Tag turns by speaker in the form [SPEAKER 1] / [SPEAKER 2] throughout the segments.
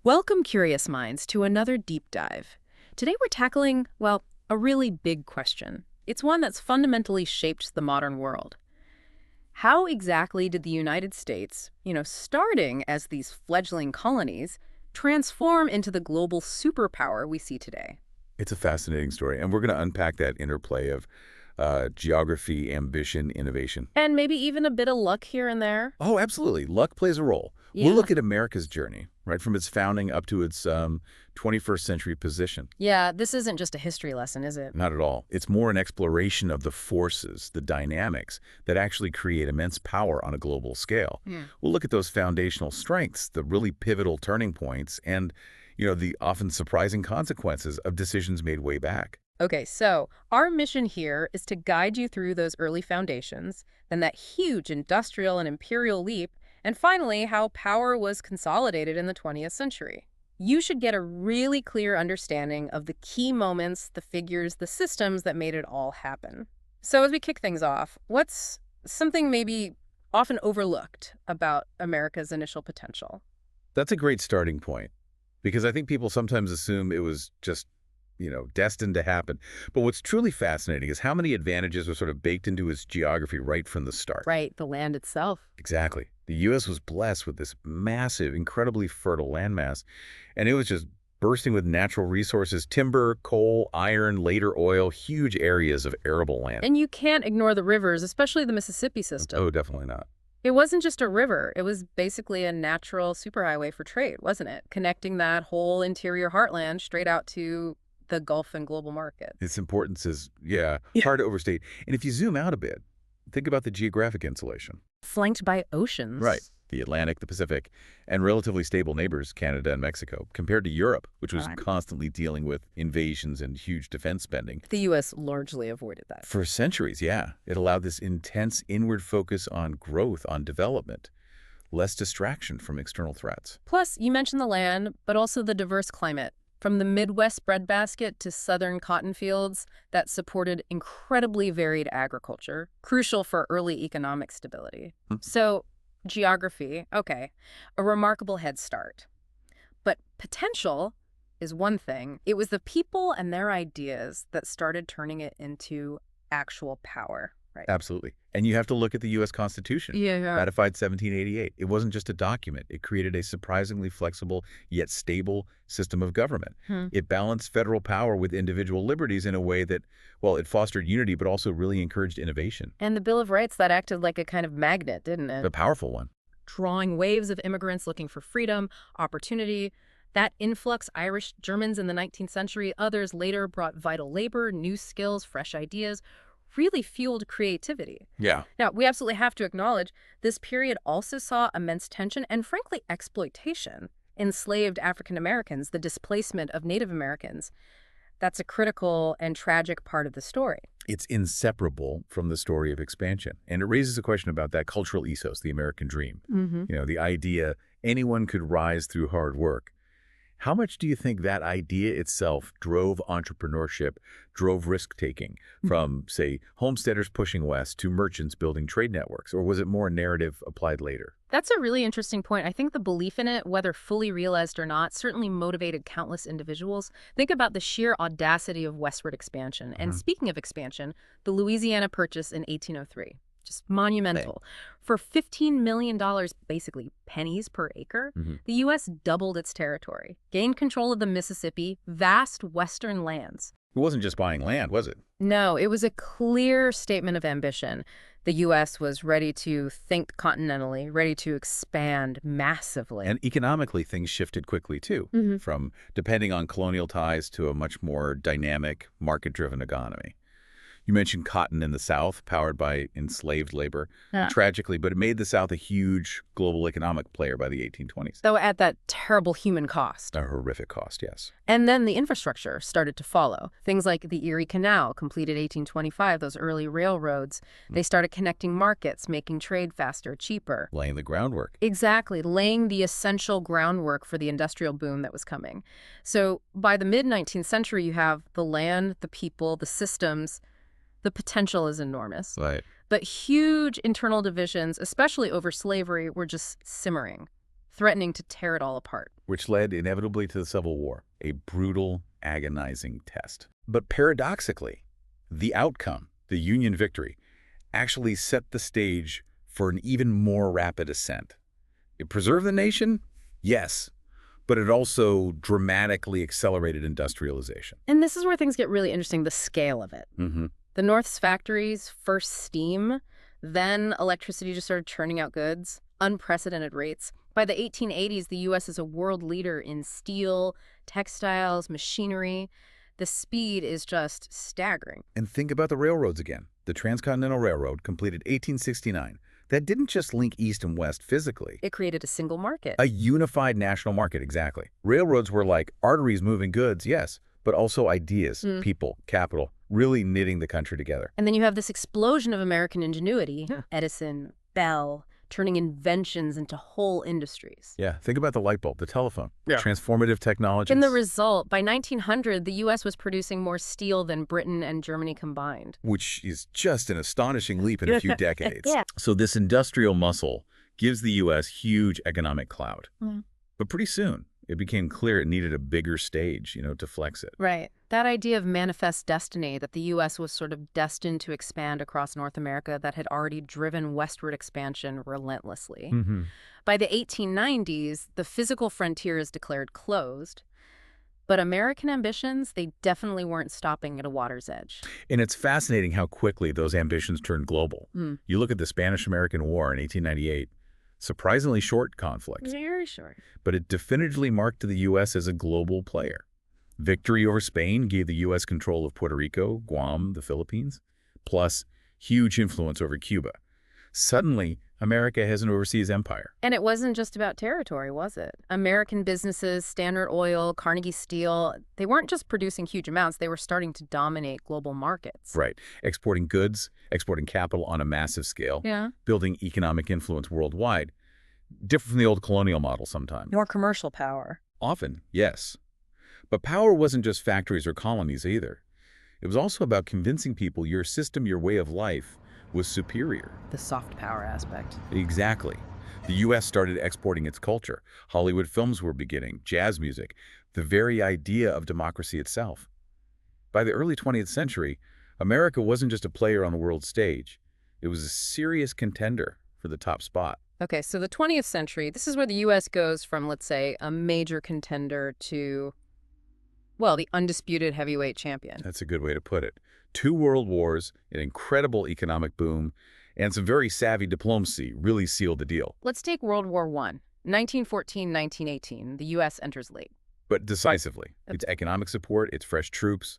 [SPEAKER 1] Welcome, curious minds, to another deep dive. Today we're tackling, well, a really big question. It's one that's fundamentally shaped the modern world. How exactly did the United States, starting as these fledgling colonies, transform into the global superpower we see today?
[SPEAKER 2] It's a fascinating story, and we're going to unpack that interplay of geography, ambition, innovation.
[SPEAKER 1] And maybe even a bit of luck here and there?
[SPEAKER 2] Oh, absolutely. Luck plays a role. We'll
[SPEAKER 1] Yeah.
[SPEAKER 2] look at America's journey, right, from its founding up to its 21st century position.
[SPEAKER 1] Yeah, this isn't just a history lesson, is it?
[SPEAKER 2] Not at all. It's more an exploration of the forces, the dynamics that actually create immense power on a global scale.
[SPEAKER 1] Yeah.
[SPEAKER 2] We'll look at those foundational strengths, the really pivotal turning points, and, the often surprising consequences of decisions made way back.
[SPEAKER 1] Okay, so our mission here is to guide you through those early foundations, then that huge industrial and imperial leap, and finally, how power was consolidated in the 20th century. You should get a really clear understanding of the key moments, the figures, the systems that made it all happen. So as we kick things off, what's something maybe often overlooked about America's initial potential?
[SPEAKER 2] That's a great starting point because I think people sometimes assume it was just, destined to happen. But what's truly fascinating is how many advantages were sort of baked into its geography right from the start.
[SPEAKER 1] Right, the land itself.
[SPEAKER 2] Exactly. The U.S. was blessed with this massive, incredibly fertile landmass, and it was just bursting with natural resources, timber, coal, iron, later oil, huge areas of arable land.
[SPEAKER 1] And you can't ignore the rivers, especially the Mississippi system.
[SPEAKER 2] Oh, definitely not.
[SPEAKER 1] It wasn't just a river. It was basically a natural superhighway for trade, wasn't it? Connecting that whole interior heartland straight out to the Gulf and global markets.
[SPEAKER 2] Its importance is, yeah,
[SPEAKER 1] Yeah.
[SPEAKER 2] hard to overstate. And if you zoom out a bit, think about the geographic insulation.
[SPEAKER 1] Flanked by oceans.
[SPEAKER 2] Right. The Atlantic, the Pacific, and relatively stable neighbors, Canada and Mexico, compared to Europe, which was
[SPEAKER 1] Right.
[SPEAKER 2] constantly dealing with invasions and huge defense spending.
[SPEAKER 1] The U.S. largely avoided that.
[SPEAKER 2] For centuries, yeah. It allowed this intense inward focus on growth, on development, less distraction from external threats.
[SPEAKER 1] Plus, you mentioned the land, but also the diverse climate. From the Midwest breadbasket to southern cotton fields that supported incredibly varied agriculture, crucial for early economic stability.
[SPEAKER 2] Hmm.
[SPEAKER 1] So, geography, okay, a remarkable head start. But potential is one thing. It was the people and their ideas that started turning it into actual power, right?
[SPEAKER 2] Absolutely. And you have to look at the U.S. Constitution.
[SPEAKER 1] Yeah.
[SPEAKER 2] Ratified 1788. It wasn't just a document. It created a surprisingly flexible yet stable system of government.
[SPEAKER 1] Hmm.
[SPEAKER 2] It balanced federal power with individual liberties in a way that, well, it fostered unity, but also really encouraged innovation.
[SPEAKER 1] And the Bill of Rights, that acted like a kind of magnet, didn't it?
[SPEAKER 2] A powerful one.
[SPEAKER 1] Drawing waves of immigrants looking for freedom, opportunity. That influx, Irish Germans in the 19th century, others later brought vital labor, new skills, fresh ideas, really fueled creativity.
[SPEAKER 2] Yeah.
[SPEAKER 1] Now, we absolutely have to acknowledge this period also saw immense tension and, frankly, exploitation. Enslaved African Americans, the displacement of Native Americans. That's a critical and tragic part of the story.
[SPEAKER 2] It's inseparable from the story of expansion. And it raises a question about that cultural ethos, the American dream.
[SPEAKER 1] Mm-hmm.
[SPEAKER 2] The idea anyone could rise through hard work. How much do you think that idea itself drove entrepreneurship, drove risk-taking from, say, homesteaders pushing west to merchants building trade networks? Or was it more narrative applied later?
[SPEAKER 1] That's a really interesting point. I think the belief in it, whether fully realized or not, certainly motivated countless individuals. Think about the sheer audacity of westward expansion. And speaking of expansion, the Louisiana Purchase in 1803. Just monumental. For $15 million, basically pennies per acre, the U.S. doubled its territory, gained control of the Mississippi, vast western lands.
[SPEAKER 2] It wasn't just buying land, was it?
[SPEAKER 1] No, it was a clear statement of ambition. The U.S. was ready to think continentally, ready to expand massively.
[SPEAKER 2] And economically, things shifted quickly, too, from depending on colonial ties to a much more dynamic, market-driven economy. You mentioned cotton in the South, powered by enslaved labor, tragically, but it made the South a huge global economic player by the 1820s.
[SPEAKER 1] Though at that terrible human cost.
[SPEAKER 2] A horrific cost, yes.
[SPEAKER 1] And then the infrastructure started to follow. Things like the Erie Canal, completed 1825, those early railroads. They started connecting markets, making trade faster, cheaper.
[SPEAKER 2] Laying the groundwork.
[SPEAKER 1] Exactly, laying the essential groundwork for the industrial boom that was coming. So by the mid-19th century, you have the land, the people, the systems. The potential is enormous.
[SPEAKER 2] Right.
[SPEAKER 1] But huge internal divisions, especially over slavery, were just simmering. threatening to tear it all apart.
[SPEAKER 2] which led inevitably to the Civil War, a brutal, agonizing test. But paradoxically, the outcome, the Union victory, actually set the stage for an even more rapid ascent. It preserved the nation? Yes, but it also dramatically accelerated industrialization.
[SPEAKER 1] And this is where things get really interesting, the scale of it.
[SPEAKER 2] Mm-hmm.
[SPEAKER 1] The North's factories, first steam, then electricity just started churning out goods, unprecedented rates. By the 1880s, the U.S. is a world leader in steel, textiles, machinery. The speed is just staggering.
[SPEAKER 2] And think about the railroads again. The Transcontinental Railroad, completed 1869. That didn't just link East and West physically.
[SPEAKER 1] It created a single market.
[SPEAKER 2] A unified national market, exactly. Railroads were like arteries moving goods, yes, but also ideas, people, capital, really knitting the country together.
[SPEAKER 1] And then you have this explosion of American ingenuity. Edison, Bell, turning inventions into whole industries.
[SPEAKER 2] Yeah, think about the light bulb, the telephone, transformative technologies.
[SPEAKER 1] And the result, by 1900, the U.S. was producing more steel than Britain and Germany combined.
[SPEAKER 2] Which is just an astonishing leap in a few decades.
[SPEAKER 1] Yeah.
[SPEAKER 2] So this industrial muscle gives the U.S. huge economic clout. But pretty soon, it became clear it needed a bigger stage, to flex it.
[SPEAKER 1] Right. That idea of manifest destiny, that the U.S. was sort of destined to expand across North America, that had already driven westward expansion relentlessly. By the 1890s, the physical frontier is declared closed. But American ambitions, they definitely weren't stopping at a water's edge.
[SPEAKER 2] And it's fascinating how quickly those ambitions turned global. You look at the Spanish-American War in 1898, surprisingly short conflict.
[SPEAKER 1] Very short.
[SPEAKER 2] But it definitively marked the U.S. as a global player. Victory over Spain gave the U.S. control of Puerto Rico, Guam, the Philippines, plus huge influence over Cuba. Suddenly, America has an overseas empire.
[SPEAKER 1] And it wasn't just about territory, was it? American businesses, Standard Oil, Carnegie Steel, they weren't just producing huge amounts, they were starting to dominate global markets.
[SPEAKER 2] Right. Exporting goods, exporting capital on a massive scale, building economic influence worldwide. Different from the old colonial model sometimes.
[SPEAKER 1] More commercial power.
[SPEAKER 2] Often, yes. But power wasn't just factories or colonies either. It was also about convincing people your system, your way of life, was superior.
[SPEAKER 1] The soft power aspect.
[SPEAKER 2] Exactly. The U.S. started exporting its culture. Hollywood films were beginning, jazz music, the very idea of democracy itself. By the early 20th century, America wasn't just a player on the world stage. It was a serious contender for the top spot.
[SPEAKER 1] Okay, so the 20th century, this is where the U.S. goes from, let's say, a major contender to, well, the undisputed heavyweight champion.
[SPEAKER 2] That's a good way to put it. 2 world wars, an incredible economic boom, and some very savvy diplomacy really sealed the deal.
[SPEAKER 1] Let's take World War I. 1914-1918, the U.S. enters late.
[SPEAKER 2] But decisively. Its economic support, its fresh troops,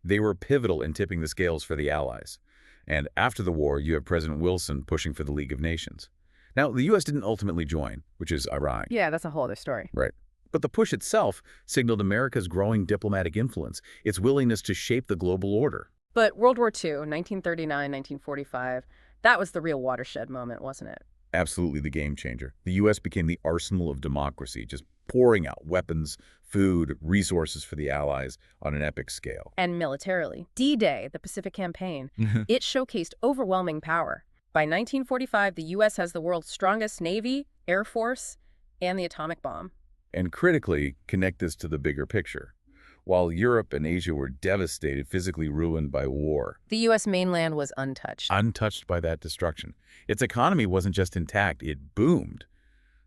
[SPEAKER 2] they were pivotal in tipping the scales for the Allies. And after the war, you have President Wilson pushing for the League of Nations. Now, the U.S. didn't ultimately join, which is ironic.
[SPEAKER 1] Yeah, that's a whole other story.
[SPEAKER 2] Right. But the push itself signaled America's growing diplomatic influence, its willingness to shape the global order.
[SPEAKER 1] But World War II, 1939, 1945, that was the real watershed moment, wasn't it?
[SPEAKER 2] Absolutely the game changer. The U.S. became the arsenal of democracy, just pouring out weapons, food, resources for the Allies on an epic scale.
[SPEAKER 1] And militarily. D-Day, the Pacific Campaign, it showcased overwhelming power. By 1945, the U.S. has the world's strongest Navy, Air Force, and the atomic bomb.
[SPEAKER 2] And critically, connect this to the bigger picture. While Europe and Asia were devastated, physically ruined by war,
[SPEAKER 1] the U.S. mainland was untouched.
[SPEAKER 2] Untouched by that destruction. Its economy wasn't just intact, it boomed.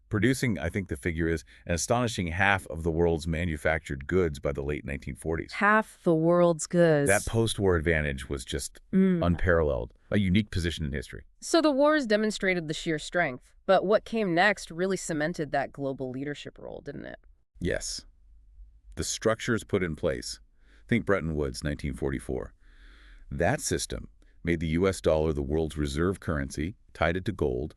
[SPEAKER 2] Producing, I think the figure is, an astonishing half of the world's manufactured goods by the late 1940s.
[SPEAKER 1] Half the world's goods.
[SPEAKER 2] That post-war advantage was just unparalleled, a unique position in history.
[SPEAKER 1] So the wars demonstrated the sheer strength, but what came next really cemented that global leadership role, didn't it?
[SPEAKER 2] Yes. The structures put in place. Think Bretton Woods, 1944. That system made the U.S. dollar the world's reserve currency, tied it to gold,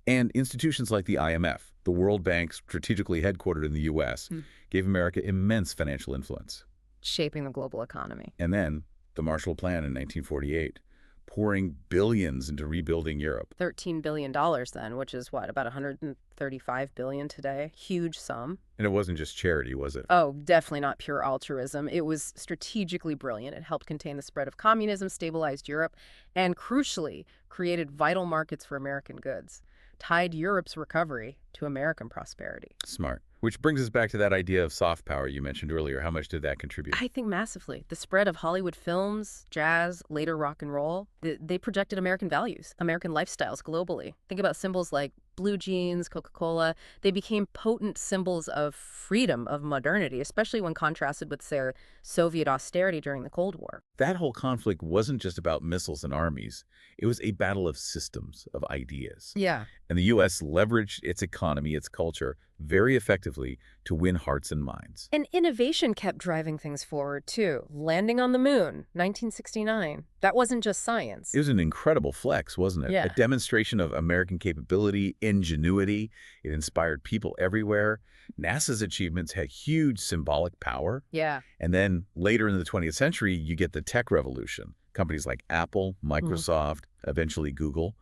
[SPEAKER 2] and institutions like the IMF, the World Bank strategically headquartered in the U.S., gave America immense financial influence.
[SPEAKER 1] Shaping the global economy.
[SPEAKER 2] And then the Marshall Plan in 1948, pouring billions into rebuilding Europe.
[SPEAKER 1] $13 billion then, which is what, about $135 billion today? Huge sum.
[SPEAKER 2] And it wasn't just charity, was it?
[SPEAKER 1] Oh, definitely not pure altruism. It was strategically brilliant. It helped contain the spread of communism, stabilized Europe, and crucially, created vital markets for American goods. tied Europe's recovery to American prosperity.
[SPEAKER 2] Smart. Which brings us back to that idea of soft power you mentioned earlier. How much did that contribute?
[SPEAKER 1] I think massively. The spread of Hollywood films, jazz, later rock and roll, they projected American values, American lifestyles globally. Think about symbols like blue jeans, Coca-Cola. They became potent symbols of freedom, of modernity, especially when contrasted with, say, Soviet austerity during the Cold War.
[SPEAKER 2] That whole conflict wasn't just about missiles and armies. It was a battle of systems, of ideas.
[SPEAKER 1] Yeah.
[SPEAKER 2] And the U.S. leveraged its economy, its culture, very effectively to win hearts and minds.
[SPEAKER 1] And innovation kept driving things forward, too. Landing on the moon, 1969. That wasn't just science.
[SPEAKER 2] It was an incredible flex, wasn't it?
[SPEAKER 1] Yeah.
[SPEAKER 2] A demonstration of American capability, ingenuity. It inspired people everywhere. NASA's achievements had huge symbolic power.
[SPEAKER 1] Yeah.
[SPEAKER 2] And then later in the 20th century, you get the tech revolution. Companies like Apple, Microsoft, eventually Google.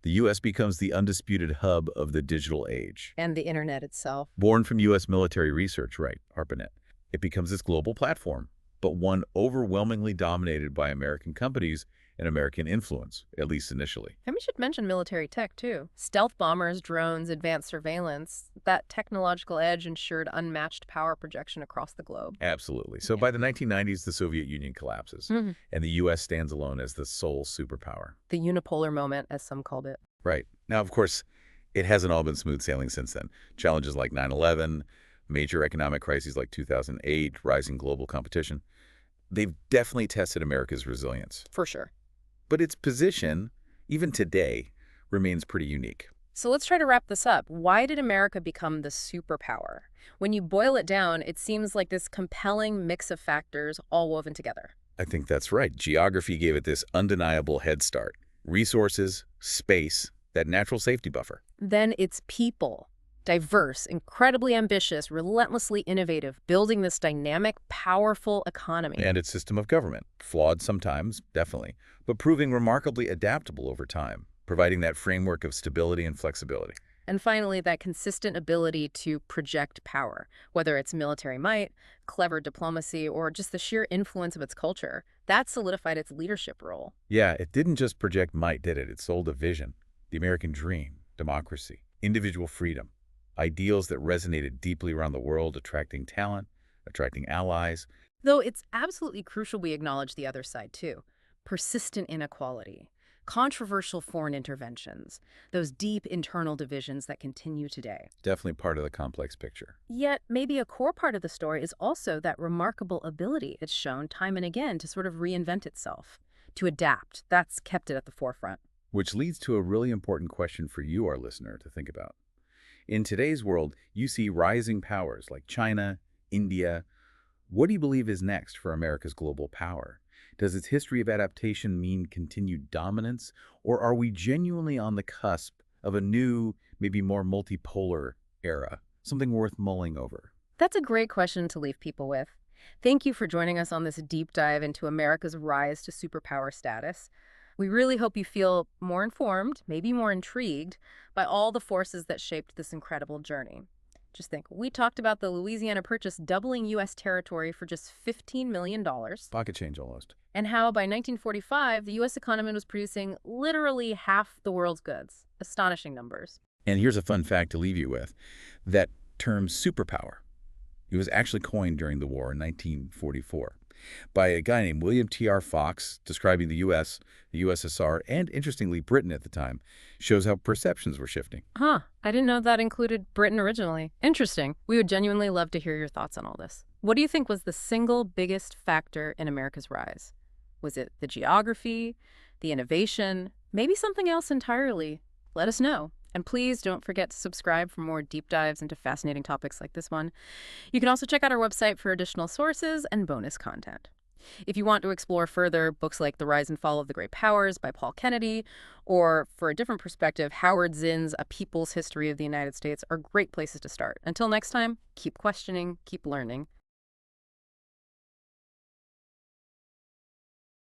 [SPEAKER 2] The U.S. becomes the undisputed hub of the digital age.
[SPEAKER 1] And the internet itself.
[SPEAKER 2] Born from U.S. military research, right, ARPANET. It becomes this global platform, but one overwhelmingly dominated by American companies and American influence, at least initially.
[SPEAKER 1] And we should mention military tech, too. Stealth bombers, drones, advanced surveillance. That technological edge ensured unmatched power projection across the globe.
[SPEAKER 2] Absolutely. So by the 1990s, the Soviet Union collapses, and the U.S. stands alone as the sole superpower.
[SPEAKER 1] The unipolar moment, as some called it.
[SPEAKER 2] Right. Now, of course, it hasn't all been smooth sailing since then. Challenges like 9/11, major economic crises like 2008, rising global competition. They've definitely tested America's resilience.
[SPEAKER 1] For sure.
[SPEAKER 2] But its position, even today, remains pretty unique.
[SPEAKER 1] So let's try to wrap this up. Why did America become the superpower? When you boil it down, it seems like this compelling mix of factors all woven together.
[SPEAKER 2] I think that's right. Geography gave it this undeniable head start. Resources, space, that natural safety buffer.
[SPEAKER 1] Then it's people. Diverse, incredibly ambitious, relentlessly innovative, building this dynamic, powerful economy.
[SPEAKER 2] And its system of government. Flawed sometimes, definitely, but proving remarkably adaptable over time, providing that framework of stability and flexibility.
[SPEAKER 1] And finally, that consistent ability to project power, whether it's military might, clever diplomacy, or just the sheer influence of its culture. That solidified its leadership role.
[SPEAKER 2] Yeah, it didn't just project might, did it? It sold a vision. The American dream, democracy, individual freedom. Ideals that resonated deeply around the world, attracting talent, attracting allies.
[SPEAKER 1] Though it's absolutely crucial we acknowledge the other side, too. Persistent inequality, controversial foreign interventions, those deep internal divisions that continue today.
[SPEAKER 2] Definitely part of the complex picture.
[SPEAKER 1] Yet, maybe a core part of the story is also that remarkable ability it's shown time and again to sort of reinvent itself, to adapt. That's kept it at the forefront.
[SPEAKER 2] Which leads to a really important question for you, our listener, to think about. In today's world, you see rising powers like China, India. What do you believe is next for America's global power? Does its history of adaptation mean continued dominance, or are we genuinely on the cusp of a new, maybe more multipolar era, something worth mulling over?
[SPEAKER 1] That's a great question to leave people with. Thank you for joining us on this deep dive into America's rise to superpower status. We really hope you feel more informed, maybe more intrigued, by all the forces that shaped this incredible journey. Just think, we talked about the Louisiana Purchase doubling U.S. territory for just $15 million.
[SPEAKER 2] Pocket change almost.
[SPEAKER 1] And how by 1945, the U.S. economy was producing literally half the world's goods. Astonishing numbers.
[SPEAKER 2] And here's a fun fact to leave you with. That term superpower, it was actually coined during the war in 1944 by a guy named William T.R. Fox, describing the U.S., the USSR, and interestingly, Britain at the time, shows how perceptions were shifting.
[SPEAKER 1] Huh. I didn't know that included Britain originally. Interesting. We would genuinely love to hear your thoughts on all this. What do you think was the single biggest factor in America's rise? Was it the geography, the innovation, maybe something else entirely? Let us know. And please don't forget to subscribe for more deep dives into fascinating topics like this one. You can also check out our website for additional sources and bonus content. If you want to explore further, books like The Rise and Fall of the Great Powers by Paul Kennedy, or for a different perspective, Howard Zinn's A People's History of the United States are great places to start. Until next time, keep questioning, keep learning,